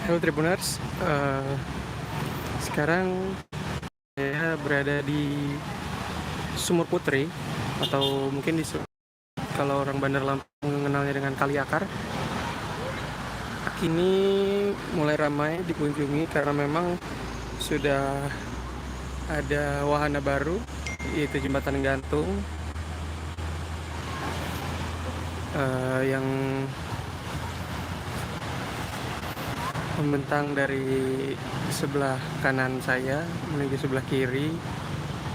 Halo Tribuners, sekarang saya berada di Sumur Putri atau mungkin kalau orang Bandar Lampung mengenalnya dengan Kali Akar. Kini mulai ramai dikunjungi karena memang sudah ada wahana baru, yaitu jembatan gantung yang membentang dari sebelah kanan saya menuju sebelah kiri,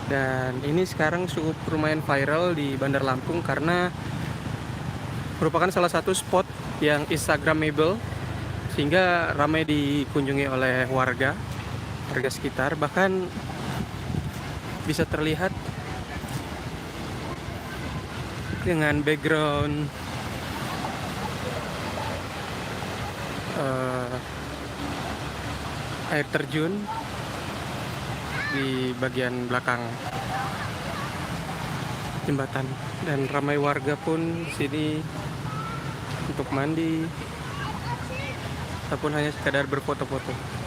dan ini sekarang cukup lumayan viral di Bandar Lampung karena merupakan salah satu spot yang instagramable sehingga ramai dikunjungi oleh warga sekitar. Bahkan bisa terlihat dengan background air terjun di bagian belakang jembatan, dan ramai warga pun sini untuk mandi ataupun hanya sekadar berfoto-foto.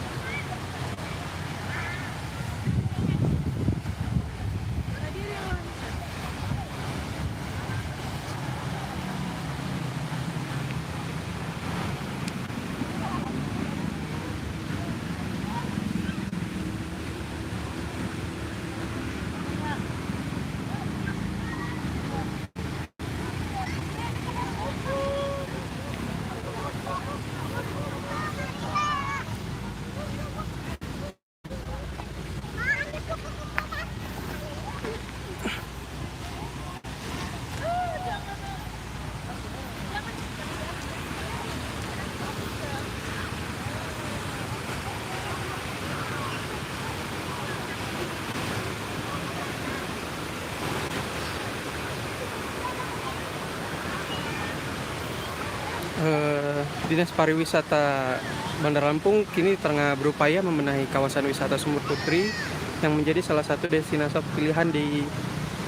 Dinas Pariwisata Bandar Lampung kini tengah berupaya membenahi kawasan wisata Sumur Putri yang menjadi salah satu destinasi pilihan di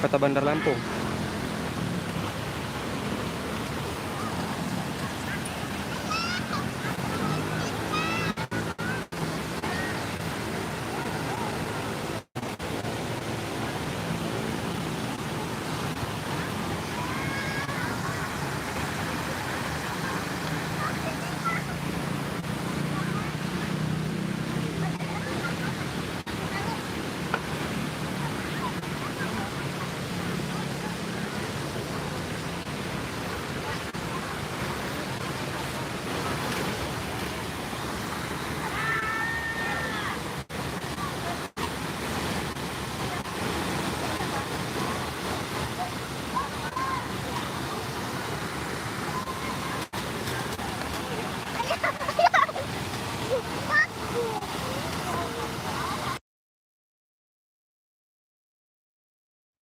Kota Bandar Lampung.